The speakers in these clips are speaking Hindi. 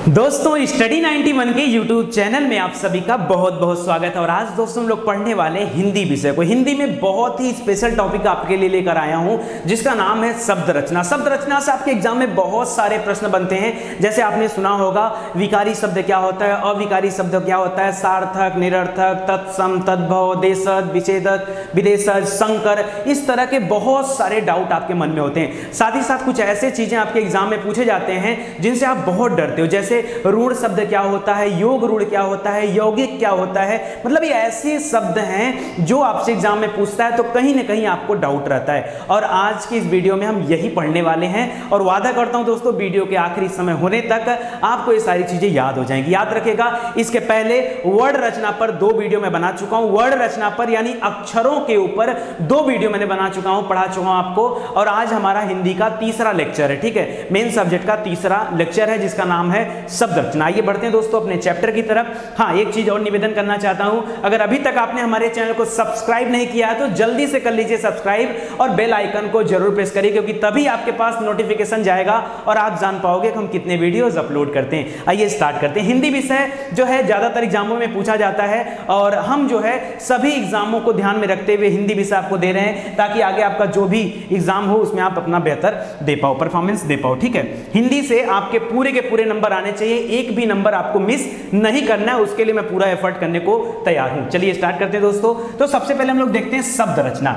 दोस्तों स्टडी 91 के YouTube चैनल में आप सभी का बहुत बहुत स्वागत है। और आज दोस्तों हम लोग पढ़ने वाले हिंदी विषय को। हिंदी में बहुत ही स्पेशल टॉपिक आपके लिए लेकर आया हूं जिसका नाम है शब्द रचना। शब्द रचना से आपके एग्जाम में बहुत सारे प्रश्न बनते हैं। जैसे आपने सुना होगा विकारी शब्द क्या होता है, अविकारी शब्द क्या होता है, सार्थक, निरर्थक, तत्सम, तद्भव, देशज, विच्छेदक, विदेशज, संकर, इस तरह के बहुत सारे डाउट आपके मन में होते हैं। साथ ही साथ कुछ ऐसे चीजें आपके एग्जाम में पूछे जाते हैं जिनसे आप बहुत डरते हो, जैसे रूढ़ शब्द क्या होता है, योग रूढ़ क्या होता है, यौगिक क्या होता है। मतलब ये ऐसे शब्द हैं जो आपसे एग्जाम में पूछता है तो कहीं ना कहीं आपको डाउट रहता है। और आज की इस वीडियो में हम यही पढ़ने वाले हैं और वादा करता हूं दोस्तों वीडियो के आखिरी समय होने तक आपको ये सारी चीजें याद हो जाएंगी। याद रखिएगा, इसके पहले वर्ड रचना पर 2 वीडियो मैं बना चुका हूं। वर्ड रचना पर यानी अक्षरों के ऊपर 2 वीडियो मैंने बना चुका हूं, पढ़ा चुका हूं आपको। और आज हमारा हिंदी का तीसरा लेक्चर है, ठीक है, मेन सब्जेक्ट का तीसरा लेक्चर है जिसका नाम है शब्द रचना। आइए बढ़ते हैं दोस्तों अपने चैप्टर की तरफ। हाँ, एक चीज और निवेदन करना चाहता हूं, अगर अभी तक आपने हमारे चैनल को सब्सक्राइब नहीं किया है तो जल्दी से कर लीजिए सब्सक्राइब और बेल आइकन को जरूर प्रेस करिए, क्योंकि तभी आपके पास नोटिफिकेशन जाएगा और आप जान पाओगे कि हम कितने वीडियोस अपलोड करते हैं। आइए स्टार्ट करते हैं। हिंदी विषय जो है ज्यादातर एग्जामों में पूछा जाता है और हम जो है सभी एग्जामों को ध्यान में रखते हुए हिंदी विषय आपको दे रहे हैं ताकि आगे आपका जो भी एग्जाम हो उसमें आप अपना बेहतर दे पाओ, परफॉर्मेंस दे पाओ, ठीक है। हिंदी से आपके पूरे के पूरे नंबर आने चाहिए, एक भी नंबर आपको मिस नहीं करना है, उसके लिए मैं पूरा एफर्ट करने को तैयार हूं। चलिए स्टार्ट करते हैं दोस्तों। तो सबसे पहले हम लोग देखते हैं शब्द रचना।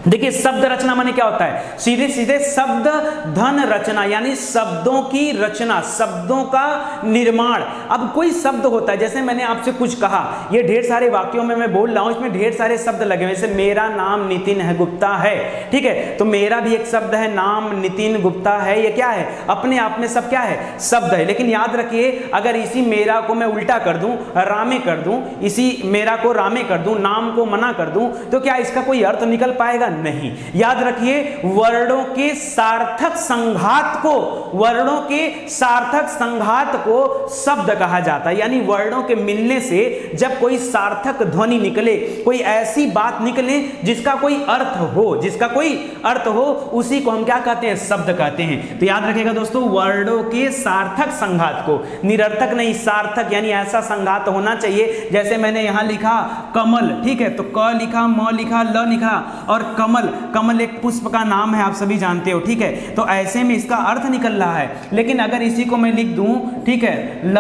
देखिए शब्द रचना माने क्या होता है, सीधे सीधे शब्द धन रचना यानी शब्दों की रचना, शब्दों का निर्माण। अब कोई शब्द होता है, जैसे मैंने आपसे कुछ कहा, ये ढेर सारे वाक्यों में मैं बोल रहा हूं, इसमें ढेर सारे शब्द लगे हुए, जैसे मेरा नाम नितिन है गुप्ता है, ठीक है, तो मेरा भी एक शब्द है, नाम नितिन गुप्ता है, ये क्या है, अपने आप में सब क्या है, शब्द है। लेकिन याद रखिए, अगर इसी मेरा को मैं उल्टा कर दूं, रामे कर दूं, इसी मेरा को रामे कर दूं, नाम को मना कर दूं, तो क्या इसका कोई अर्थ निकल पाएगा? नहीं। याद रखिए, वर्णों के सार्थक संघात को, वर्णों के सार्थक संघात को शब्द कहा जाता है। यानी वर्णों के मिलने से जब कोई सार्थक ध्वनि निकले, कोई ऐसी बात निकले जिसका कोई अर्थ हो, जिसका कोई अर्थ हो, उसी को हम क्या कहते हैं, शब्द कहते हैं। तो याद रखिएगा दोस्तों, वर्णों के सार्थक संघात को, निरर्थक नहीं सार्थक, यानी ऐसा संघात होना चाहिए। जैसे मैंने यहां लिखा कमल, ठीक है, तो क लिखा, म लिखा, ल लिखा और कमल, कमल एक पुष्प का नाम है, आप सभी जानते हो, ठीक है, तो ऐसे में इसका अर्थ निकल रहा है। लेकिन अगर इसी को मैं लिख दूं, ठीक है, ल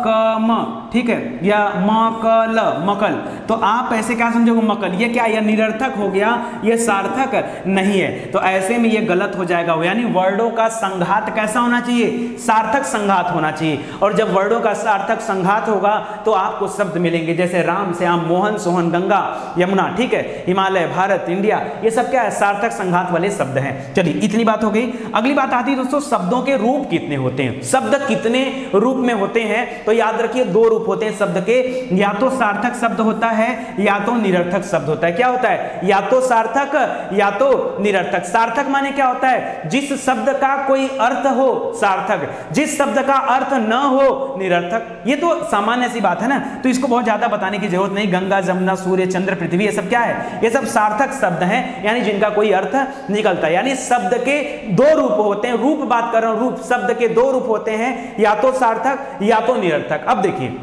क म, ठीक है, या म क ल, मकल, तो आप ऐसे क्या समझोगे, मकल, ये क्या, यह निरर्थक हो गया, यह सार्थक नहीं है, तो ऐसे में यह गलत हो जाएगा। यानी वर्णों का संघात कैसा होना चाहिए, सार्थक संघात होना चाहिए। और जब वर्णों का सार्थक संघात होगा तो आपको शब्द मिलेंगे, जैसे राम, श्याम, मोहन, सोहन, गंगा, यमुना, ठीक है, हिमालय, भारत, इंडिया, ये सब क्या है, सार्थक संघात वाले शब्द हैं। चलिए इतनी बात हो गई। अगली बात आती है दोस्तों, शब्दों के रूप कितने होते हैं, शब्द कितने रूप में होते हैं। तो याद रखिए 2 रूप होते हैं शब्द के, या तो सार्थक शब्द होता है या तो निरर्थक शब्द होता है। क्या होता है, या तो सार्थक या तो निरर्थक। सार्थक माने क्या होता है, जिस शब्द का कोई अर्थ हो सार्थक, जिस शब्द का अर्थ न हो निरर्थक। ये तो सामान्य सी बात है ना, तो इसको बहुत ज्यादा बताने की जरूरत नहीं। गंगा, जमुना, सूर्य, चंद्र, पृथ्वी, ये सब क्या है, ये सब सार्थक शब्द हैं, यानी जिनका कोई अर्थ निकलता है। यानी शब्द के 2 रूप होते हैं, रूप बात कर रहा हूं, रूप, शब्द के 2 रूप होते हैं, या तो सार्थक या तो निरर्थक। अब देखिए,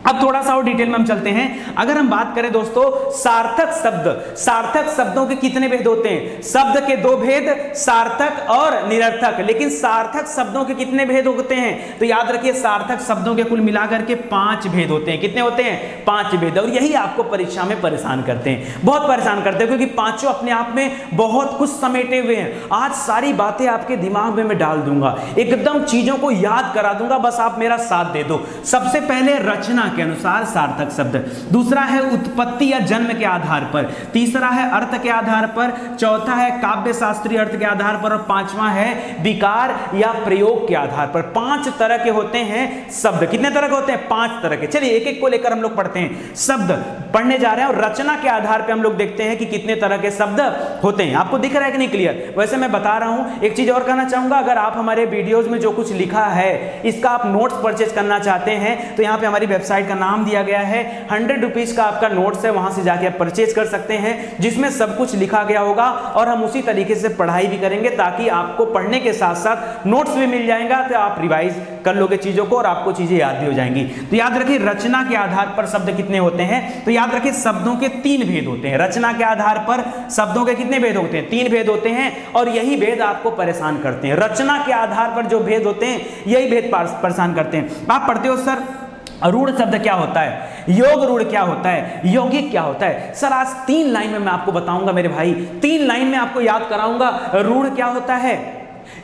अब थोड़ा सा और डिटेल में हम चलते हैं। अगर हम बात करें दोस्तों सार्थक शब्द, सार्थक शब्दों के कितने भेद होते हैं, शब्द के 2 भेद, सार्थक और निरर्थक। लेकिन सार्थक शब्दों के कितने भेद होते हैं, तो याद रखिए सार्थक शब्दों के कुल मिलाकर के 5 भेद होते हैं। कितने होते हैं, 5 भेद। और यही आपको परीक्षा में परेशान करते हैं, बहुत परेशान करते हैं, क्योंकि पांचों अपने आप में बहुत कुछ समेटे हुए हैं। आज सारी बातें आपके दिमाग में मैं डाल दूंगा, एकदम चीजों को याद करा दूंगा, बस आप मेरा साथ दे दो। सबसे पहले रचना के अनुसार सार्थक शब्द, दूसरा है उत्पत्ति या जन्म के आधार पर, तीसरा है अर्थ के आधार पर, चौथा है काव्य शास्त्रीय अर्थ के आधार पर और 5वां है विकार या प्रयोग के आधार पर। 5 तरह के होते हैं शब्द। कितने तरह के होते हैं, 5 तरह के। चलिए एक एक को लेकर हम लोग पढ़ते हैं। शब्द पढ़ने जा रहे हैं और रचना के आधार पर हम लोग देखते हैं कि कितने तरह के शब्द होते हैं। आपको दिख रहा है कि नहीं क्लियर? वैसे मैं बता रहा हूं, एक चीज और कहना चाहूंगा, अगर आप हमारे वीडियोज में जो कुछ लिखा है इसका आप नोट्स परचेज करना चाहते हैं तो यहाँ पे हमारी वेबसाइट का नाम दिया गया है। 100 रुपीज का आपका नोट्स है, वहां से जाके आप परचेज कर सकते हैं, जिसमें सब कुछ लिखा गया होगा और हम उसी तरीके से पढ़ाई भी करेंगे ताकि आपको पढ़ने के साथ साथ नोट्स भी मिल जाएगा, तो आप रिवाइज कर लोगे चीजों को और आपको चीजें याद भी हो जाएंगी। तो याद रखिए रचना के आधार पर शब्द कितने होते हैं, तो याद रखिए शब्दों के 3 भेद होते हैं। रचना के आधार पर शब्दों के कितने भेद होते हैं, 3 भेद होते हैं और यही भेद आपको परेशान करते हैं। रचना के आधार पर जो भेद होते हैं यही भेद परेशान करते हैं। आप पढ़ते हो सर रूढ़ शब्द क्या होता है, योग रूढ़ क्या होता है, यौगिक क्या होता है। सर आज 3 लाइन में मैं आपको बताऊंगा मेरे भाई, 3 लाइन में आपको याद कराऊंगा रूढ़ क्या होता है,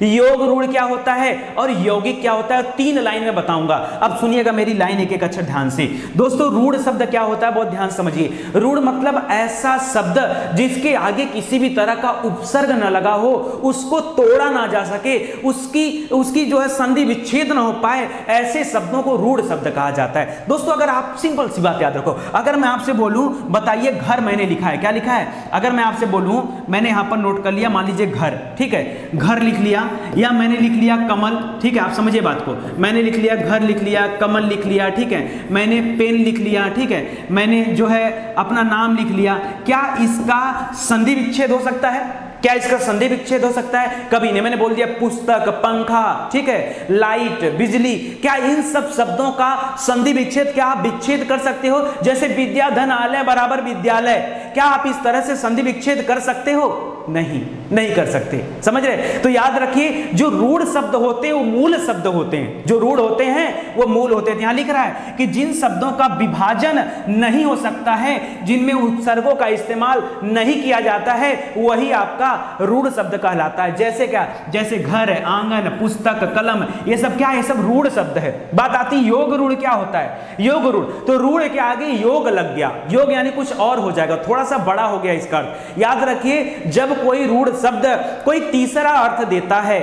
योग रूढ़ क्या होता है और यौगिक क्या होता है, 3 लाइन में बताऊंगा। अब सुनिएगा मेरी लाइन एक एक अक्षर ध्यान से। दोस्तों रूढ़ शब्द क्या होता है बहुत ध्यान समझिए। रूढ़ मतलब ऐसा शब्द जिसके आगे किसी भी तरह का उपसर्ग न लगा हो, उसको तोड़ा ना जा सके, उसकी जो है संधि विच्छेद ना हो पाए, ऐसे शब्दों को रूढ़ शब्द कहा जाता है। दोस्तों अगर आप सिंपल सी बात याद रखो, अगर मैं आपसे बोलूं बताइए घर मैंने लिखा है, क्या लिखा है, अगर मैं आपसे बोलूं मैंने यहां पर नोट कर लिया, मान लीजिए घर, ठीक है, घर लिख लिया या मैंने लिख लिया कमल, ठीक है, आप समझिए बात को, मैंने लिख लिया घर लिख लिया, कमल लिख लिया, ठीक है, मैंने पेन लिख लिया, ठीक है, मैंने जो है अपना नाम लिख लिया, क्या इसका संधि विच्छेद हो सकता है, क्या इसका संधि विच्छेद हो सकता है, कभी नहीं। मैंने बोल दिया पुस्तक, पंखा, ठीक है, लाइट, बिजली, क्या इन सब शब्दों का संधि विच्छेद क्या आप विच्छेद कर सकते हो, जैसे विद्या धन आलय बराबर विद्यालय, क्या आप इस तरह से संधि विच्छेद कर सकते हो, नहीं कर सकते, समझ रहे। तो याद रखिए जो रूढ़ शब्द होते हैं वो मूल शब्द होते हैं, जो रूढ़ होते हैं वो मूल होते हैं। यहां लिख रहा है कि जिन शब्दों का विभाजन नहीं हो सकता है, जिनमें उपसर्गों का इस्तेमाल नहीं किया जाता है, वही आपका रूढ़ शब्द कहलाता है। जैसे क्या, जैसे घर, आंगन, पुस्तक, कलम, ये सब क्या है, ये सब रूढ़ शब्द है। बात आती योग रूढ़ क्या होता है, योग रूढ़, तो रूढ़ के आगे योग लग गया, योग यानी कुछ और हो जाएगा, थोड़ा सा बड़ा हो गया इसका अर्थ। याद रखिए जब कोई रूढ़ शब्द कोई तीसरा अर्थ देता है,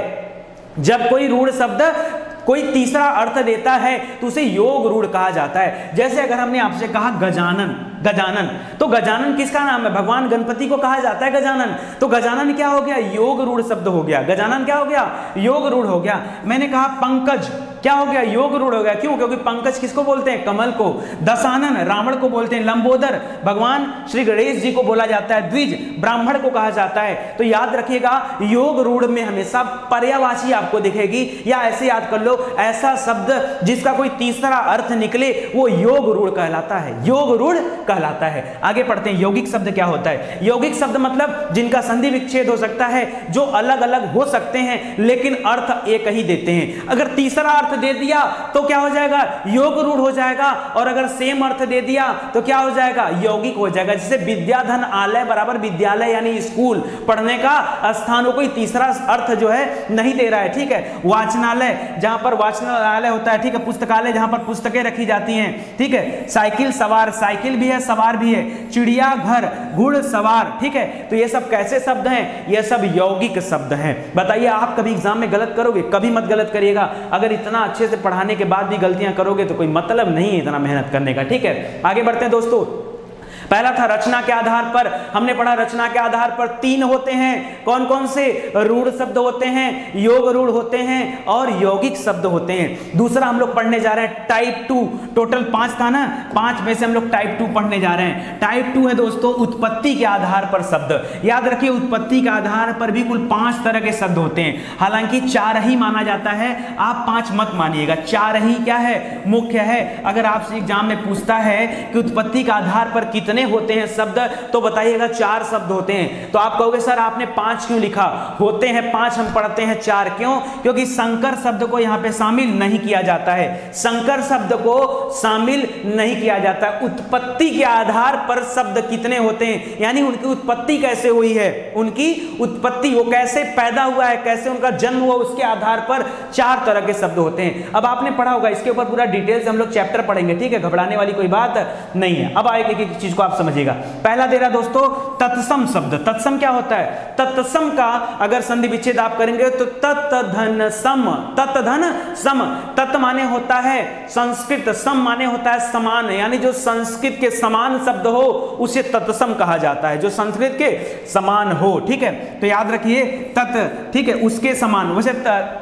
जब कोई रूढ़ शब्द कोई तीसरा अर्थ देता है तो उसे योग रूढ़ कहा जाता है। जैसे अगर हमने आपसे कहा गजानन, गजानन, तो गजानन किसका नाम है, भगवान गणपति को कहा जाता है गजानन, तो गजानन क्या हो गया, योग रूढ़ शब्द हो गया, गजानन क्या हो गया, योग रूढ़ हो गया। मैंने कहा पंकज, क्या हो गया, योग रूढ़ हो गया, क्यों, क्योंकि पंकज किसको बोलते हैं, कमल को। दशानन रावण को बोलते हैं, लंबोदर भगवान श्री गणेश जी को बोला जाता है, द्विज ब्राह्मण को कहा जाता है। तो याद रखिएगा योग रूढ़ में हमेशा पर्यायवाची आपको दिखेगी, या ऐसे याद कर लो ऐसा शब्द जिसका कोई तीसरा अर्थ निकले वो योग रूढ़ कहलाता है, योग रूढ़ कहलाता है। आगे पढ़ते हैं यौगिक शब्द क्या होता है। यौगिक शब्द मतलब जिनका संधि विच्छेद हो सकता है, जो अलग अलग हो सकते हैं लेकिन अर्थ एक ही देते हैं। अगर तीसरा अर्थ दे दिया तो क्या हो जाएगा, योग रूढ़ हो जाएगा, और अगर सेम अर्थ दे दिया तो क्या हो जाएगा, यौगिक हो जाएगा। जैसे विद्या धन आलय बराबर विद्यालय यानी स्कूल, पढ़ने का स्थान, वो कोई तीसरा अर्थ जो है नहीं दे रहा है, ठीक है। वाचनालय, जहां पर वाचनालय होता है, ठीक है, पुस्तकालय जहां पर पुस्तकें रखी जाती हैं, ठीक है। साइकिल सवार, साइकिल भी है सवार भी है। चिड़ियाघर, घुड़सवार, ठीक है। तो ये सब कैसे शब्द हैं, ये सब यौगिक शब्द हैं। बताइए आप कभी एग्जाम में गलत करोगे, कभी मत गलत करिएगा। अगर इतना अच्छे से पढ़ाने के बाद भी गलतियां करोगे तो कोई मतलब नहीं है इतना मेहनत करने का, ठीक है। आगे बढ़ते हैं दोस्तों। पहला था रचना के आधार पर, हमने पढ़ा रचना के आधार पर 3 होते हैं, कौन कौन से, रूढ़ शब्द होते हैं, योग रूढ़ होते हैं और यौगिक शब्द होते हैं। दूसरा हम लोग पढ़ने जा रहे हैं टाइप 2, टोटल 5 था ना, 5 में से हम लोग टाइप 2 पढ़ने जा रहे हैं। टाइप 2 है दोस्तों उत्पत्ति के आधार पर शब्द। याद रखिए उत्पत्ति के आधार पर भी कुल 5 तरह के शब्द होते हैं, हालांकि 4 ही माना जाता है, आप 5 मत मानिएगा, 4 ही क्या है, मुख्य है। अगर आपसे एग्जाम में पूछता है कि उत्पत्ति के आधार पर कितने होते हैं शब्द, तो बताइएगा 4 शब्द होते हैं। तो आप कहोगे सर आपने 5 क्यों लिखा, होते हैं 5, हम पढ़ते हैं 4, क्यों, क्योंकि संकर शब्द को यहां पे शामिल नहीं किया जाता है, संकर शब्द को शामिल नहीं किया जाता। उत्पत्ति के आधार पर शब्द कितने होते हैं, यानी उनकी उत्पत्ति कैसे हुई है, उनकी उत्पत्ति, वो कैसे पैदा हुआ है, कैसे उनका जन्म हुआ, उसके आधार पर 4 तरह के शब्द होते हैं। अब आपने पढ़ा होगा, इसके ऊपर पूरा डिटेल से हम लोग चैप्टर पढ़ेंगे, ठीक है, घबराने वाली कोई बात नहीं है। अब आए एक चीज को इसको आप समझिएगा। पहला दे रहा दोस्तों तत्सम शब्द। तत्सम क्या होता है? तत्सम का अगर संधि विच्छेद आप करेंगे तो तत् धन सम, तत् धन सम। तत् माने होता है संस्कृत, सम माने होता है समान, यानी जो संस्कृत के समान शब्द हो उसे तत्सम कहा जाता है, जो संस्कृत के समान हो। ठीक है, तो याद रखिए तत्, ठीक है, उसके समान। वैसे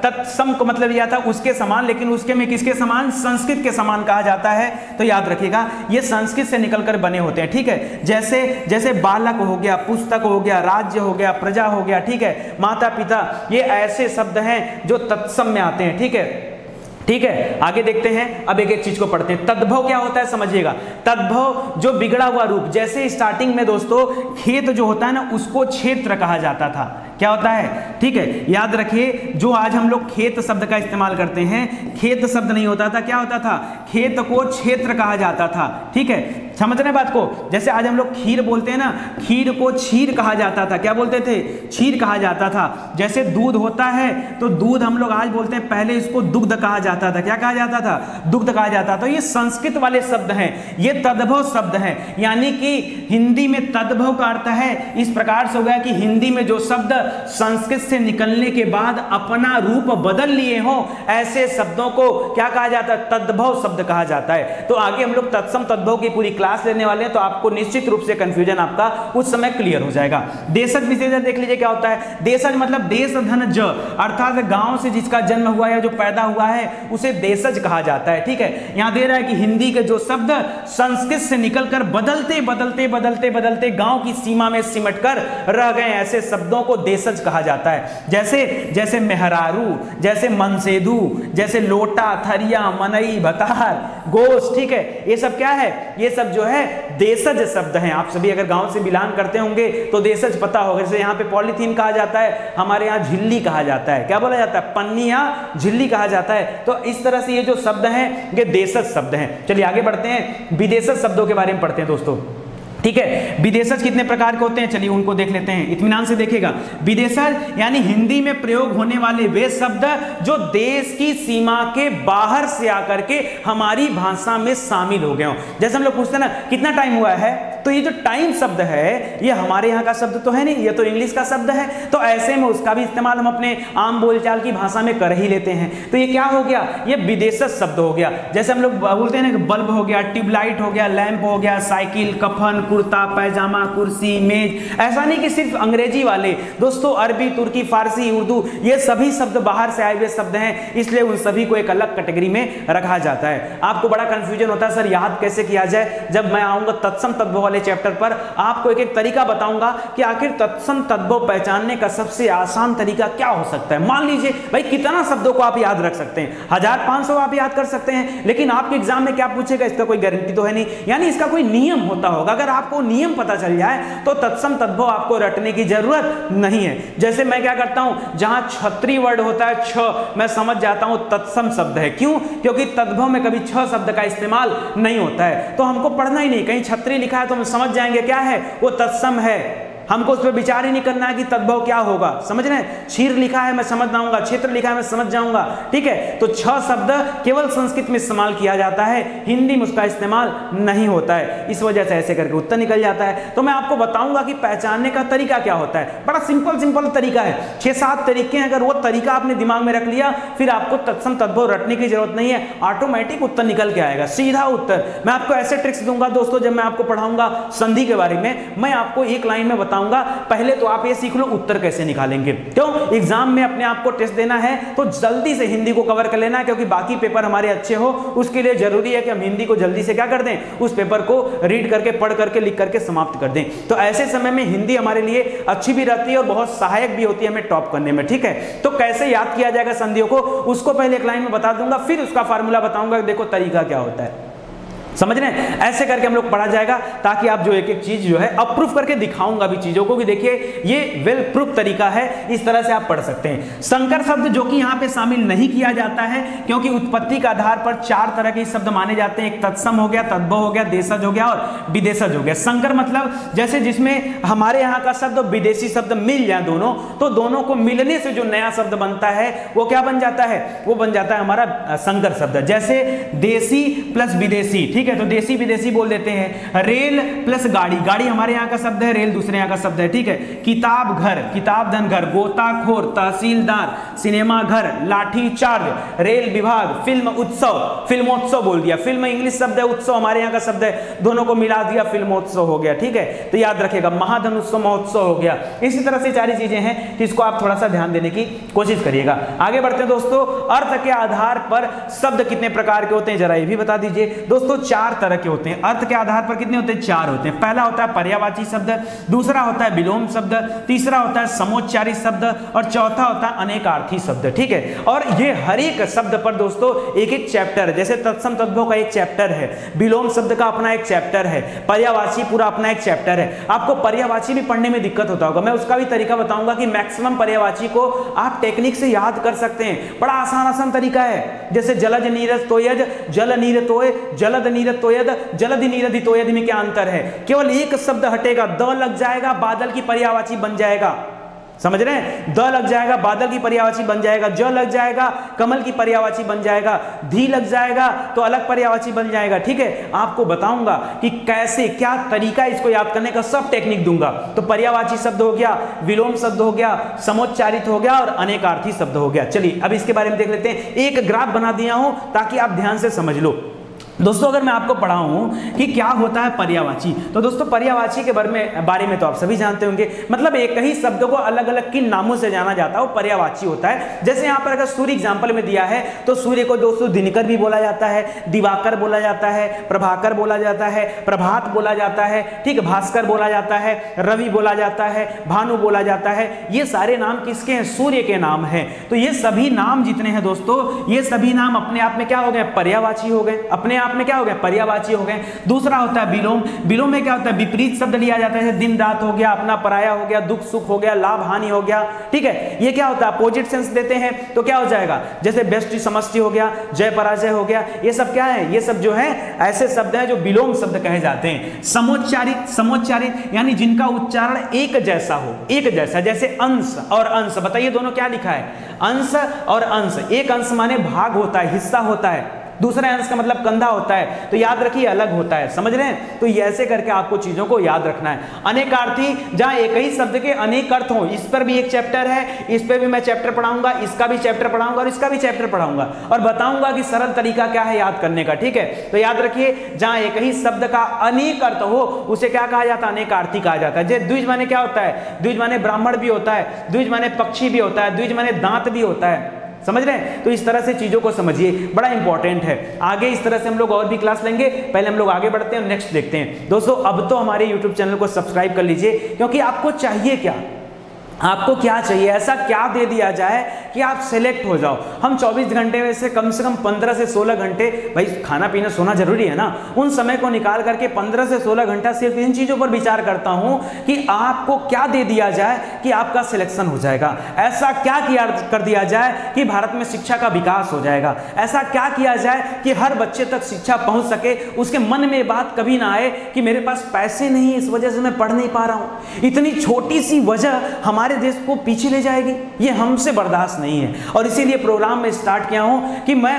तत्सम को मतलब यह था उसके समान, लेकिन उसके में किसके समान? संस्कृत के समान कहा जाता है। तो याद रखिएगा ये संस्कृत से निकलकर बने होते हैं। ठीक है, जैसे जैसे बालक हो गया, पुस्तक हो गया, राज्य हो गया, प्रजा हो गया, ठीक है, माता पिता, ये ऐसे शब्द हैं जो तत्सम में आते हैं। ठीक है, ठीक है, आगे देखते हैं। अब एक एक चीज को पढ़ते हैं। तद्भव क्या होता है समझिएगा। तद्भव जो बिगड़ा हुआ रूप, जैसे स्टार्टिंग में दोस्तों खेत जो होता है ना उसको क्षेत्र कहा जाता था। क्या होता है? ठीक है, याद रखिए जो आज हम लोग खेत शब्द का इस्तेमाल करते हैं, खेत शब्द नहीं होता था, क्या होता था? खेत को क्षेत्र कहा जाता था। ठीक है, समझ रहे हैं बात को? जैसे आज हम लोग खीर बोलते हैं ना, खीर को क्षीर कहा जाता था। क्या बोलते थे? क्षीर कहा जाता था। जैसे दूध होता है तो दूध हम लोग आज बोलते हैं, पहले इसको दुग्ध कहा जाता था। क्या कहा जाता था? दुग्ध कहा जाता था। तो ये संस्कृत वाले शब्द हैं, ये तद्भव शब्द हैं। यानी कि हिंदी में तद्भव का अर्थ है इस प्रकार से हो गया कि हिंदी में जो शब्द संस्कृत से निकलने के बाद अपना रूप बदल लिए हो, ऐसे शब्दों को क्या कहा जाता है? तद्भव शब्द कहा जाता है। तो आगे हम लोग तत्सम तद्भव की पूरी क्लास लेने वाले हैं, तो आपको निश्चित रूप से कंफ्यूजन आपका उस समय क्लियर हो जाएगा। देशज विशेषण देख लीजिए क्या होता है। देशज मतलब देश धन ज, अर्थात गांव से जिसका जन्म हुआ या जो पैदा हुआ है उसे देशज कहा जाता है। ठीक है, यहां दे रहा है कि हिंदी के जो शब्द संस्कृत से निकलकर बदलते बदलते बदलते बदलते गांव की सीमा में सिमटकर रह गए, ऐसे शब्दों को देशज कहा जाता है। जैसे जैसे मेहरारू, जैसे मनसेदू, जैसे लोटा, थरिया, मनई, भतार, गोश। ठीक है, ये सब क्या है? ये सब जो है देशज शब्द हैं। आप सभी अगर गांव से बिलोंग करते होंगे तो देशज पता होगा। जैसे यहाँ पे पॉलीथीन कहा जाता है, हमारे यहाँ झिल्ली कहा जाता है। क्या बोला जाता है? पन्नी या झिल्ली कहा जाता है। तो इस तरह से ये जो शब्द हैं ये देशज शब्द हैं। चलिए आगे बढ़ते हैं, विदेशज शब्दों के बारे में पढ़ते हैं दोस्तों। ठीक है, विदेशज कितने प्रकार के होते हैं चलिए उनको देख लेते हैं, इत्मीनान से देखिएगा। विदेशज यानी हिंदी में प्रयोग होने वाले वे शब्द जो देश की सीमा के बाहर से आकर के हमारी भाषा में शामिल हो गए हो। जैसे हम लोग पूछते हैं ना कितना टाइम हुआ है, तो ये जो टाइम शब्द है ये हमारे यहाँ का शब्द तो है नहीं, ये तो इंग्लिश का शब्द है। तो ऐसे में उसका भी इस्तेमाल हम अपने आम बोलचाल की भाषा में कर ही लेते हैं। तो ये क्या हो गया? ये विदेशज शब्द हो गया। जैसे हम लोग बोलते हैं ना बल्ब हो गया, ट्यूबलाइट हो गया, लैंप हो गया, साइकिल, कफन, कुर्ता, पैजामा, कुर्सी, मेज। ऐसा नहीं कि सिर्फ अंग्रेजी वाले दोस्तों, अरबी, तुर्की, फारसी, उर्दू, ये सभी शब्द बाहर से आए हुए शब्द हैं, इसलिए उन सभी को एक अलग कैटेगरी में रखा जाता है। आपको बड़ा कंफ्यूजन होता है सर याद कैसे किया जाए। जब मैं आऊंगा तत्सम तद्भव वाले चैप्टर पर आपको एक एक तरीका बताऊंगा कि आखिर तत्सम तद्भव पहचानने का सबसे आसान तरीका क्या हो सकता है। मान लीजिए भाई कितना शब्दों को आप याद रख सकते हैं, 1500 आप याद कर सकते हैं, लेकिन आपके एग्जाम में क्या पूछेगा इसका कोई गारंटी तो है नहीं। यानी इसका कोई नियम होता होगा। अगर आपको नियम पता चल जाए तो तत्सम तद्भव आपको रटने की जरूरत नहीं है। जैसे मैं क्या करता हूं, जहां छत्री वर्ड होता है छ, मैं समझ जाता हूं तत्सम शब्द है। क्यों? क्योंकि तद्भव में कभी छ शब्द का इस्तेमाल नहीं होता है, तो हमको पढ़ना ही नहीं। कहीं छत्री लिखा है तो हम समझ जाएंगे क्या है, वो तत्सम है। हमको उस पर विचार ही नहीं करना है कि तद्भव क्या होगा। समझ रहे हैं? क्षीर लिखा है मैं समझ जाऊंगा, क्षेत्र लिखा है मैं समझ जाऊंगा। ठीक है, तो छ शब्द केवल संस्कृत में इस्तेमाल किया जाता है, हिंदी में उसका इस्तेमाल नहीं होता है। इस वजह से ऐसे करके उत्तर निकल जाता है। तो मैं आपको बताऊंगा कि पहचानने का तरीका क्या होता है। बड़ा सिंपल तरीका है, 6-7 तरीके हैं। अगर वो तरीका आपने दिमाग में रख लिया फिर आपको तत्सम तद्भव रटने की जरूरत नहीं है, ऑटोमेटिक उत्तर निकल के आएगा, सीधा उत्तर। मैं आपको ऐसे ट्रिक्स दूंगा दोस्तों, जब मैं आपको पढ़ाऊंगा संधि के बारे में, मैं आपको एक लाइन में बताऊंगा। पहले तो आप ये सीख लो उत्तर कैसे निकालेंगे। क्यों? एग्जाम में अपने आप को टेस्ट देना है तो जल्दी से हिंदी को कवर कर लेना है, क्योंकि बाकी पेपर हमारे अच्छे हो उसके लिए जरूरी है कि हम हिंदी को जल्दी से क्या कर दें, उस पेपर को रीड करके, पढ़ करके, लिख करके समाप्त कर दें। तो ऐसे समय में हिंदी हमारे लिए अच्छी भी रहती है और बहुत सहायक भी होती है हमें टॉप करने में। ठीक है, तो कैसे याद किया जाएगा संधियों को, उसको पहले एक लाइन में बता दूंगा, फिर उसका फार्मूला बताऊंगा, देखो तरीका क्या होता है। समझ रहे हैं? ऐसे करके हम लोग पढ़ा जाएगा ताकि आप जो एक एक चीज जो है अप्रूव करके दिखाऊंगा भी चीजों को कि देखिए ये वेल प्रूफ तरीका है, इस तरह से आप पढ़ सकते हैं। संकर शब्द जो कि यहाँ पे शामिल नहीं किया जाता है, क्योंकि उत्पत्ति के आधार पर 4 तरह के शब्द माने जाते हैं। एक तत्सम हो गया, तद्भव हो गया, देशज हो गया और विदेशज हो गया। संकर मतलब जैसे जिसमें हमारे यहाँ का शब्द विदेशी शब्द मिल जाए दोनों, तो दोनों को मिलने से जो नया शब्द बनता है वो क्या बन जाता है, वो बन जाता है हमारा संकर शब्द। जैसे देशी प्लस विदेशी, ठीक है, है, तो देसी विदेशी बोल देते हैं। रेल प्लस गाड़ी, गाड़ी हमारे यहाँ का शब्द है, रेल दूसरे यहाँ का शब्द है, ठीक है। किताब घर, किताब धन घर, गोताखोर, तहसीलदार, सिनेमा घर, लाठी चार्ज, रेल विभाग, फिल्म उत्सव, फिल्मोत्सव बोल दिया, फिल्म इंग्लिश शब्द है, उत्सव हमारे यहाँ का शब्द है, दोनों को मिला दिया फिल्मोत्सव हो गया, ठीक है। तो याद रखिएगा महाधन उत्सव महोत्सव हो गया। इसी तरह से सारी चीजें हैं, तो इसको आप थोड़ा सा ध्यान देने की कोशिश करिएगा। आगे बढ़ते हैं दोस्तों, अर्थ के आधार पर शब्द कितने प्रकार के होते हैं जरा ये भी बता दीजिए। दोस्तों 4 तरह के होते हैं, अर्थ के आधार पर कितने होते हैं? 4 होते हैं। पहला होता है पर्यायवाची शब्द, दूसरा होता है विलोम शब्द, तीसरा होता है समोच्चारी शब्द और चौथा होता है अनेकार्थी शब्द, ठीक है। और ये हर एक शब्द पर दोस्तों एक एक चैप्टर, जैसे तत्सम तद्भव का एक चैप्टर है, विलोम शब्द का अपना एक चैप्टर है, पर्यायवाची पूरा अपना एक चैप्टर है। आपको पर्यायवाची भी पढ़ने में दिक्कत होता होगा, मैं उसका भी तरीका बताऊंगा कि मैक्सिमम पर्यायवाची को आप टेक्निक से याद कर सकते हैं। बड़ा आसान तरीका है, जैसे जलज नीरज तोयज, जल नीर तोय, जलद नीर तोयद, जलद नीरधि तोयद में क्या अंतर है? केवल एक शब्द हटेगा, द लग जाएगा, बादल की पर्यायवाची बन जाएगा। समझ रहे हैं? द लग जाएगा, बादल की पर्यायवाची बन जाएगा, ज लग जाएगा, कमल की पर्यायवाची बन जाएगा, धी लग जाएगा तो अलग पर्यायवाची बन जाएगा, ठीक है। आपको बताऊंगा कि कैसे, क्या तरीका इसको याद करने का, सब टेक्निक दूंगा। तो पर्यायवाची शब्द हो गया, विलोम शब्द हो गया, समोच्चारित हो गया और अनेकार्थी शब्द हो गया। चलिए अब इसके बारे में देख लेते हैं। एक ग्राफ बना दिया हूं ताकि आप ध्यान से समझ लो। दोस्तों अगर मैं आपको पढ़ाऊं कि क्या होता है पर्यायवाची, तो दोस्तों पर्यायवाची के बारे में तो आप सभी जानते होंगे, मतलब एक ही शब्द को अलग अलग किन नामों से जाना जाता है वो पर्यायवाची होता है। जैसे यहाँ पर अगर सूर्य एग्जाम्पल में दिया है तो सूर्य को दोस्तों दिनकर भी बोला जाता है, दिवाकर बोला जाता है, प्रभाकर बोला जाता है, प्रभात बोला जाता है, ठीक है, भास्कर बोला जाता है, रवि बोला जाता है, भानु बोला जाता है। ये सारे नाम किसके हैं? सूर्य के नाम हैं। तो ये सभी नाम जितने हैं दोस्तों, ये सभी नाम अपने आप में क्या हो गए? पर्यायवाची हो गए, अपने आप में क्या हो गया? पर्यायवाची हो गए। दूसरा होता है विलोम। विलोम में क्या होता है? विपरीत शब्द लिया जाता है, जैसे दिन रात हो गया, अपना पराया हो गया, दुख सुख हो गया, लाभ हानि हो गया, ठीक है। ये क्या होता है? अपोजिट सेंस देते हैं तो क्या हो जाएगा? जैसे व्यष्टि समष्टि हो गया, जय पराजय हो गया, ये सब क्या है? ये सब जो है ऐसे शब्द हैं जो विलोम शब्द कहे जाते हैं। समोच्चारित, समोच्चारित यानी जिनका उच्चारण एक जैसा हो, एक जैसा, जैसे अंश और अंश। बताइए दोनों क्या लिखा है? अंश और अंश। एक अंश माने भाग होता है, हिस्सा होता है, दूसरे अंश का मतलब कंधा होता है, तो याद रखिए अलग होता है। समझ रहे हैं? तो ये ऐसे करके आपको चीजों को याद रखना है। अनेकार्थी, जहां एक ही शब्द के अनेक अर्थ हो, इस पर भी एक चैप्टर है, इस पर भी मैं चैप्टर पढ़ाऊंगा, इसका भी चैप्टर पढ़ाऊंगा और इसका भी चैप्टर पढ़ाऊंगा और बताऊंगा कि सरल तरीका क्या है याद करने का, ठीक है। तो याद रखिए जहां एक ही शब्द का अनेक अर्थ हो उसे क्या कहा जाता है? अनेकार्थी कहा जाता है। जैसे द्विज माने क्या होता है? द्विज माने ब्राह्मण भी होता है, द्विज माने पक्षी भी होता है, द्विज माने दांत भी होता है। समझ रहे हैं? तो इस तरह से चीजों को समझिए, बड़ा इंपॉर्टेंट है। आगे इस तरह से हम लोग और भी क्लास लेंगे, पहले हम लोग आगे बढ़ते हैं, नेक्स्ट देखते हैं। दोस्तों अब तो हमारे YouTube चैनल को सब्सक्राइब कर लीजिए, क्योंकि आपको चाहिए क्या? आपको क्या चाहिए? ऐसा क्या दे दिया जाए कि आप सिलेक्ट हो जाओ। हम 24 घंटे में से कम 15 से 16 घंटे, भाई खाना पीना सोना जरूरी है ना, उन समय को निकाल करके 15 से 16 घंटा सिर्फ इन चीज़ों पर विचार करता हूं कि आपको क्या दे दिया जाए कि आपका सिलेक्शन हो जाएगा। ऐसा क्या किया कर दिया जाए कि भारत में शिक्षा का विकास हो जाएगा। ऐसा क्या किया जाए कि हर बच्चे तक शिक्षा पहुंच सके, उसके मन में बात कभी ना आए कि मेरे पास पैसे नहीं, इस वजह से मैं पढ़ नहीं पा रहा हूं। इतनी छोटी सी वजह हमारे देश को पीछे ले जाएगी, ये हमसे बर्दाश्त नहीं है। और इसीलिए प्रोग्राम में स्टार्ट किया हूं कि मैं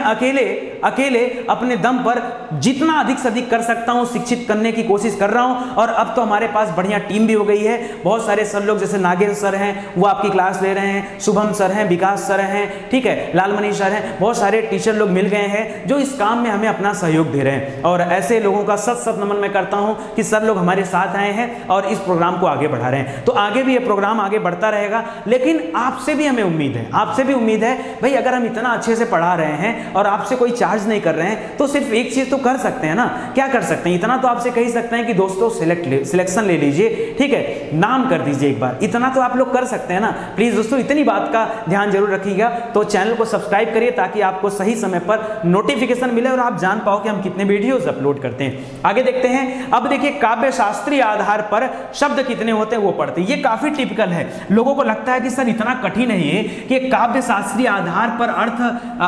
अकेले अपने दम पर जितना अधिक से अधिक कर सकता हूं शिक्षित करने की कोशिश कर रहा हूं। और अब तो हमारे पास बढ़िया टीम भी हो गई है, बहुत सारे सर लोग, जैसे नागेंद्र सर हैं वो आपकी क्लास ले रहे हैं, शुभम सर हैं, विकास सर हैं, ठीक है, लालमणि सर हैं, बहुत सारे टीचर लोग मिल गए हैं जो इस काम में हमें अपना सहयोग दे रहे हैं। और ऐसे लोगों का सत नमन मैं करता हूं कि सर लोग हमारे साथ आए हैं और इस प्रोग्राम को आगे बढ़ा रहे हैं। तो आगे भी ये प्रोग्राम आगे बढ़ता रहेगा, लेकिन आपसे भी हमें उम्मीद है, आपसे भी उम्मीद है भाई, अगर हम इतना अच्छे से पढ़ा रहे हैं और आपसे कोई चार्ज नहीं कर रहे हैं तो सिर्फ एक चीज तो कर सकते हैं ना। क्या कर सकते हैं? इतना तो आपसे कह सकते हैं कि दोस्तों सिलेक्शन ले लीजिए, ठीक है, नाम कर दीजिए एक बार, इतना तो आप लोग कर सकते हैं ना। प्लीज दोस्तों इतनी बात का ध्यान जरूर रखिएगा। तो चैनल को सब्सक्राइब करिए ताकि आपको सही समय पर नोटिफिकेशन मिले और आप जान पाओ कि हम कितने वीडियोस अपलोड करते हैं। आगे देखते हैं। अब देखिए काव्य शास्त्रीय आधार पर शब्द कितने होते हैं वो पढ़ते हैं। ये काफी टिपिकल है, लोगों को लगता है कि सर इतना कठिन है ये कि काव्य शास्त्रीय आधार पर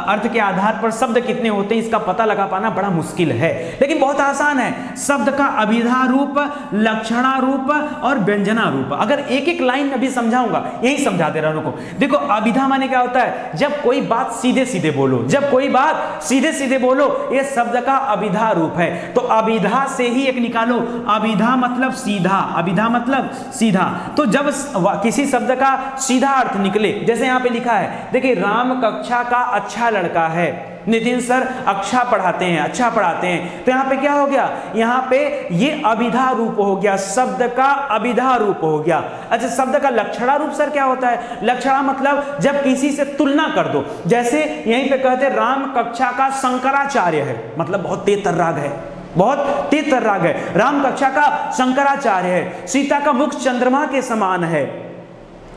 अर्थ के आधार पर शब्द कितने होते हैं इसका पता लगा पाना बड़ा मुश्किल है, लेकिन बहुत आसान है। शब्द का अभिधा रूप, लक्षणा रूप और व्यंजना रूप। अगर एक एक लाइन में भी समझाऊंगा, यही समझा दे रहा हूं। रुको, देखो अभिधा माने क्या होता है, जब कोई बात सीधे सीधे बोलो, जब कोई बात सीधे सीधे बोलो, ये शब्द का अभिधा रूप है। तो अभिधा से ही एक निकालो, अभिधा मतलब सीधा, अभिधा मतलब सीधा। तो जब किसी शब्द का सीधा अर्थ निकले, जैसे यहां पे लिखा है, देखिए राम कक्षा का अच्छा लड़का है, नितिन सर अच्छा पढ़ाते हैं, अच्छा पढ़ाते हैं। तो यहां पे क्या हो गया, यहां पे ये अभिधा रूप हो गया, शब्द का अभिधा रूप हो गया। अच्छा, शब्द का लक्षणा रूप सर क्या होता है? लक्षणा मतलब जब किसी से तुलना कर दो, जैसे यहीं पे कहते हैं राम कक्षा का शंकराचार्य है, मतलब बहुत तेज तर्राग है, बहुत तेज तर्राग है। राम कक्षा का शंकराचार्य है। सीता का मुख चंद्रमा के समान है,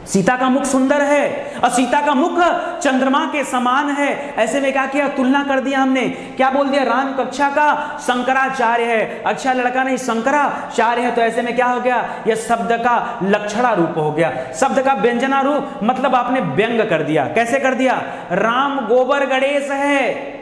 सीता का मुख सुंदर है और सीता का मुख चंद्रमा के समान है। ऐसे में क्या किया, तुलना कर दिया हमने, क्या बोल दिया, राम कक्षा का शंकराचार्य है, अच्छा लड़का नहीं शंकराचार्य है। तो ऐसे में क्या हो गया, यह शब्द का लक्षणा रूप हो गया। शब्द का व्यंजना रूप मतलब आपने व्यंग कर दिया। कैसे कर दिया, राम गोबर गणेश है,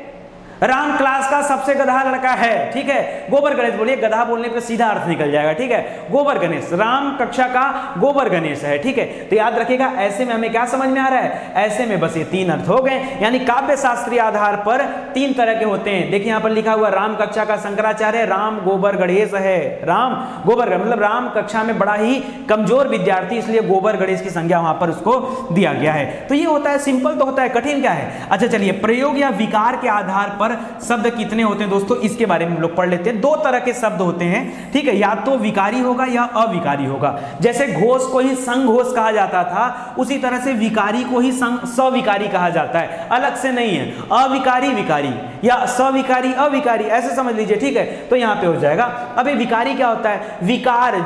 राम क्लास का सबसे गधा लड़का है, ठीक है। गोबर गणेश बोलिए, गधा बोलने पे सीधा अर्थ निकल जाएगा, ठीक है। गोबर गणेश, राम कक्षा का गोबर गणेश है, ठीक है। तो याद रखिएगा, ऐसे में हमें क्या समझ में आ रहा है, ऐसे में बस ये तीन अर्थ हो गए। यानी काव्य शास्त्रीय आधार पर तीन तरह के होते हैं। देखिए यहां पर लिखा हुआ राम कक्षा का शंकराचार्य, राम गोबर गणेश है, राम गोबर गणेश मतलब राम कक्षा में बड़ा ही कमजोर विद्यार्थी, इसलिए गोबर गणेश की संज्ञा वहां पर उसको दिया गया है। तो ये होता है, सिंपल तो होता है, कठिन क्या है। अच्छा चलिए, प्रयोग या विकार के आधार पर शब्द कितने होते हैं दोस्तों, इसके बारे में हम लोग पढ़ लेते हैं। दो तरह के शब्द होते हैं, ठीक है, या तो विकारी होगा या अविकारी होगा। जैसे घोष को ही संघोष कहा जाता था, उसी तरह से विकारी को ही सविकारी कहा जाता है, अलग से नहीं है। अविकारी विकारी या सविकारी अविकारी, ऐसे समझ लीजिए, ठीक है। तो यहां पे हो जाएगा। अब ये विकारी क्या होता है, विकार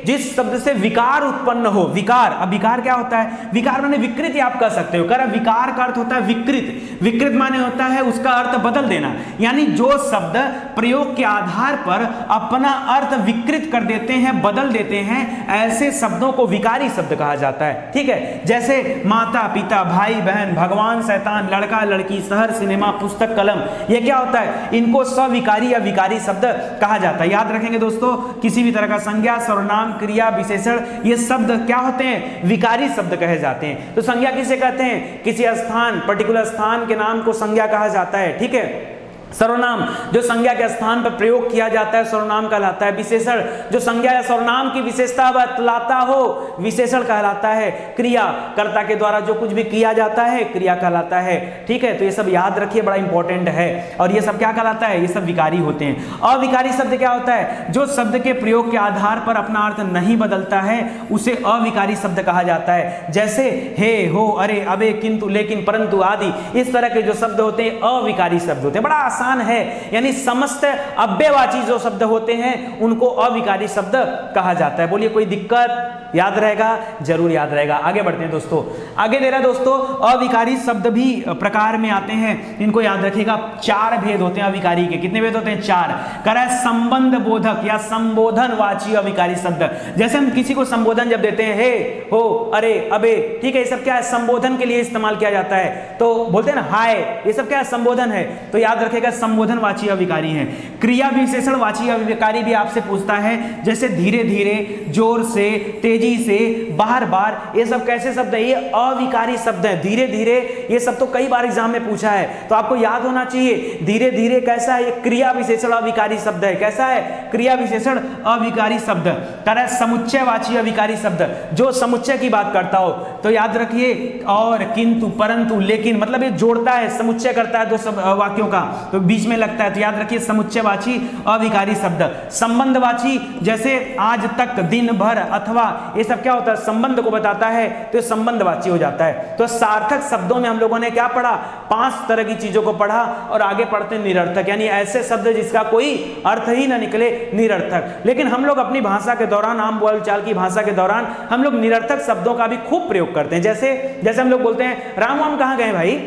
जिस शब्द से विकार उत्पन्न हो, विकार। अब विकार क्या होता है, विकार माने विकृति आप कह सकते हो। कर विकार का अर्थ होता है विकृत, विकृत माने होता है उसका अर्थ बदल देना, यानी जो शब्द प्रयोग के आधार पर अपना अर्थ विकृत कर देते हैं, बदल देते हैं, ऐसे शब्दों को विकारी शब्द कहा जाता है, ठीक है। जैसे माता पिता, भाई बहन, भगवान शैतान, लड़का लड़की, शहर सिनेमा, पुस्तक कलम, ये क्या होता है, इनको सविकारी या विकारी शब्द कहा जाता है। याद रखेंगे दोस्तों, किसी भी तरह का संज्ञा, सर्वनाम, क्रिया, विशेषण, ये शब्द क्या होते हैं, विकारी शब्द कहे जाते हैं। तो संज्ञा किसे कहते हैं, किसी स्थान, पर्टिकुलर स्थान के नाम को संज्ञा कहा जाता है, ठीक है। सर्वनाम जो संज्ञा के स्थान पर प्रयोग किया जाता है, सर्वनाम कहलाता है। विशेषण जो संज्ञा या सर्वनाम की विशेषता बतलाता हो, विशेषण कहलाता है। क्रिया कर्ता के द्वारा जो कुछ भी किया जाता है, क्रिया कहलाता है, ठीक है। तो ये सब याद रखिए, बड़ा इंपॉर्टेंट है। और ये सब क्या कहलाता है, ये सब विकारी होते हैं। अविकारी शब्द क्या होता है, जो शब्द के प्रयोग के आधार पर अपना अर्थ नहीं बदलता है, उसे अविकारी शब्द कहा जाता है। जैसे हे, हो, अरे, अबे, किंतु, लेकिन, परंतु आदि, इस तरह के जो शब्द होते हैं अविकारी शब्द होते हैं। बड़ा आसान है, यानी समस्त अव्ययवाची जो शब्द होते हैं उनको अविकारी शब्द कहा जाता है। बोलिए कोई दिक्कत, याद रहेगा, जरूर याद रहेगा। आगे बढ़ते हैं दोस्तों, आगे दे रहा दोस्तों, अविकारी शब्द भी प्रकार में आते हैं, इनको याद रखिएगा। चार भेद होते हैं अविकारी के। कितने भेद होते हैं, चार। कह संबंध बोधक या संबोधनवाची अविकारी शब्द। जैसे हम किसी को संबोधन जब देते हैं, हे, हो, अरे, अबे, ठीक है, ये सब क्या है, संबोधन के लिए इस्तेमाल किया जाता है। तो बोलते हैं ना हाय, ये सब क्या है, संबोधन है। तो याद रखेगा, संबोधनवाची अविकारी है। क्रिया विशेषणवाची अविकारी भी आपसे पूछता है, जैसे धीरे धीरे, जोर से, तेजी से, बार बार, ये सब कैसे शब्द है, ये अविकारी शब्द है। धीरे धीरे, ये सब तो कई बार एग्जाम में पूछा है, तो आपको याद होना चाहिए। धीरे धीरे कैसा है, ये क्रिया विशेषण अविकारी शब्द है। कैसा है, क्रिया विशेषण अविकारी शब्द। तरह समुच्चयवाची अविकारी शब्द, जो समुच्चय की बात करता हो। तो याद रखिए, और, किंतु, परंतु, लेकिन, मतलब ये जोड़ता है, समुच्चय करता है दो वाक्यों का, तो बीच में लगता है। तो याद रखिए, समुच्चयवाची अविकारी शब्द। संबंधवाची, जैसे आज तक, दिन भर, अथवा, ये सब क्या होता है, संबंध को बताता है, तो संबंधवाची हो जाता है। तो सार्थक शब्दों में हम लोगों ने क्या पढ़ा, 5 तरह की चीजों को पढ़ा। और आगे पढ़ते निरर्थक, यानी ऐसे शब्द जिसका कोई अर्थ ही ना निकले, निरर्थक। लेकिन हम लोग अपनी भाषा के दौरान, आम बोलचाल की भाषा के दौरान, हम लोग निरर्थक शब्दों का भी खूब प्रयोग करते हैं। जैसे हम लोग बोलते हैं, राम वाम कहाँ गए भाई,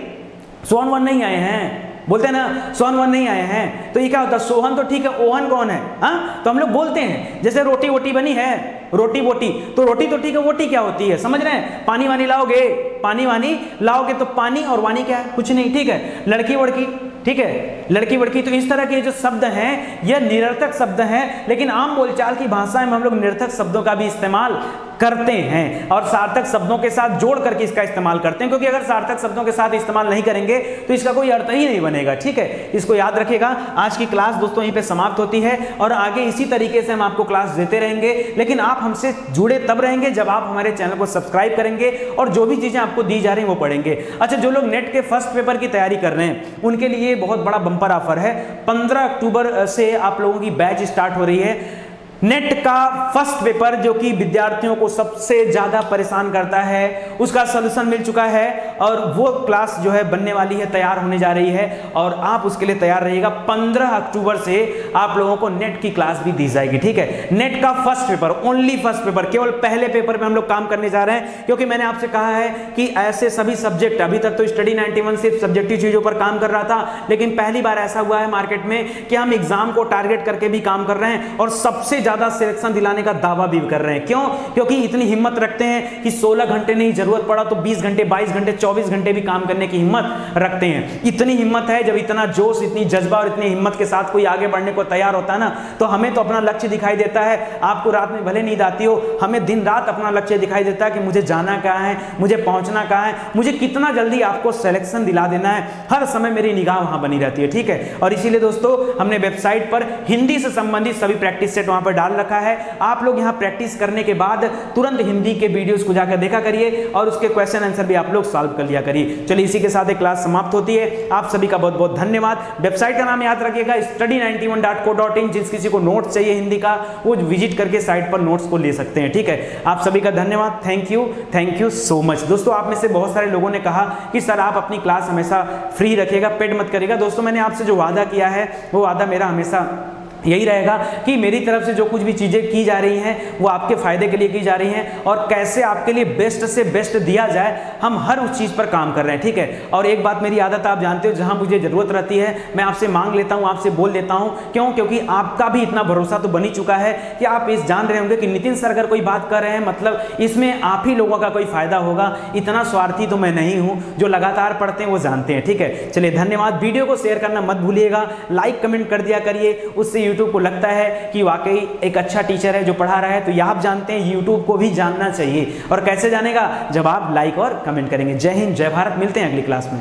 सोहन वन नहीं आए हैं, बोलते हैं ना, सोहन वन नहीं आए हैं। तो ये क्या होता है, सोहन तो ठीक है, ओहन कौन है, हाँ, तो हम लोग बोलते हैं। जैसे रोटी वोटी बनी है, रोटी वोटी, तो रोटी तो ठीक है, वोटी क्या होती है, समझ रहे हैं। पानी वानी लाओगे, पानी वानी लाओगे, तो पानी और वानी क्या है, कुछ नहीं, ठीक है। लड़की वड़की, ठीक है, लड़की वड़की। तो इस तरह के जो शब्द हैं यह निरर्थक शब्द हैं, लेकिन आम बोलचाल की भाषा में हम लोग निरर्थक शब्दों का भी इस्तेमाल करते हैं और सार्थक शब्दों के साथ जोड़ करके इसका इस्तेमाल करते हैं, क्योंकि अगर सार्थक शब्दों के साथ इस्तेमाल नहीं करेंगे तो इसका कोई अर्थ ही नहीं बनेगा। ठीक है, इसको याद रखिएगा। आज की क्लास दोस्तों यहीं पे समाप्त होती है और आगे इसी तरीके से हम आपको क्लास देते रहेंगे, लेकिन आप हमसे जुड़े तब रहेंगे जब आप हमारे चैनल को सब्सक्राइब करेंगे और जो भी चीजें आपको दी जा रही हैं वो पढ़ेंगे। अच्छा, जो लोग नेट के फर्स्ट पेपर की तैयारी कर रहे हैं उनके लिए बहुत बड़ा बम्पर ऑफर है। 15 अक्टूबर से आप लोगों की बैच स्टार्ट हो रही है। नेट का फर्स्ट पेपर जो कि विद्यार्थियों को सबसे ज्यादा परेशान करता है उसका सलूशन मिल चुका है और वो क्लास जो है बनने वाली है, तैयार होने जा रही है और आप उसके लिए तैयार रहिएगा। 15 अक्टूबर से आप लोगों को नेट की क्लास भी दी जाएगी। ठीक है, नेट का first paper, only first paper, केवल पहले पेपर पे हम लोग काम करने जा रहे हैं, क्योंकि मैंने आपसे कहा है कि ऐसे सभी सब्जेक्ट, अभी तक तो स्टडी 91 सिर्फ सब्जेक्टिव चीजों पर काम कर रहा था, लेकिन पहली बार ऐसा हुआ है मार्केट में कि हम एग्जाम को टारगेट करके भी काम कर रहे हैं और सबसे ज्यादा सिलेक्शन दिलाने का दावा भी कर रहे हैं। क्यों? क्योंकि इतनी हिम्मत रखते हैं कि 16 घंटे नहीं, जरूरत पड़ा तो 20 घंटे, 22 घंटे, 24 घंटे भी काम करने की हिम्मत रखते हैं। इतनी हिम्मत है, जब इतना जोश, इतनी जज्बा और इतनी हिम्मत के साथ कोई आगे बढ़ने को तैयार होता है ना, तो हमें तो अपना लक्ष्य दिखाई देता है। आपको रात में भले नींद आती हो, हमें दिन रात अपना लक्ष्य दिखाई देता है कि मुझे जाना कहाँ है, मुझे पहुंचना कहाँ है, मुझे कितना जल्दी आपको सिलेक्शन दिला देना है। हर समय मेरी निगाह वहां बनी रहती है। ठीक है, और इसीलिए दोस्तों हमने वेबसाइट पर हिंदी से संबंधित सभी प्रैक्टिस सेट वहां पर डाल रखा है। आप लोग यहां प्रैक्टिस करने के बाद तुरंत हिंदी के वीडियोस को जाकर देखा करिए और उसके क्वेश्चन आंसर भी आप लोग सॉल्व कर लिया करिए। चलिए, इसी के साथ एक क्लास समाप्त होती है। आप सभी का बहुत बहुत धन्यवाद। वेबसाइट का नाम याद रखिएगा, study91.co.in। जिस किसी को नोट्स चाहिए हिंदी का, वो विजिट करके साइट पर नोट्स को ले सकते हैं। ठीक है, आप सभी का धन्यवाद। Thank you so much. दोस्तों, आप में से बहुत सारे लोगों ने कहा कि सर आप अपनी क्लास हमेशा फ्री रखिएगा, पेड मत करिएगा। दोस्तों, मैंने आपसे जो वादा किया है वो वादा मेरा हमेशा यही रहेगा कि मेरी तरफ से जो कुछ भी चीज़ें की जा रही हैं वो आपके फायदे के लिए की जा रही हैं और कैसे आपके लिए बेस्ट से बेस्ट दिया जाए, हम हर उस चीज़ पर काम कर रहे हैं। ठीक है, और एक बात मेरी आदत आप जानते हो, जहां मुझे ज़रूरत रहती है मैं आपसे मांग लेता हूं, आपसे बोल देता हूं। क्यों? क्योंकि आपका भी इतना भरोसा तो बन ही चुका है कि आप इस जान रहे होंगे कि नितिन सर अगर कोई बात कर रहे हैं मतलब इसमें आप ही लोगों का कोई फायदा होगा। इतना स्वार्थी तो मैं नहीं हूँ, जो लगातार पढ़ते हैं वो जानते हैं। ठीक है, चलिए धन्यवाद। वीडियो को शेयर करना मत भूलिएगा, लाइक कमेंट कर दिया करिए, उससे यूट्यूब को लगता है कि वाकई एक अच्छा टीचर है जो पढ़ा रहा है। तो यह आप जानते हैं YouTube को भी जानना चाहिए, और कैसे जानेगा? जब आप लाइक और कमेंट करेंगे। जय हिंद, जय भारत। मिलते हैं अगली क्लास में।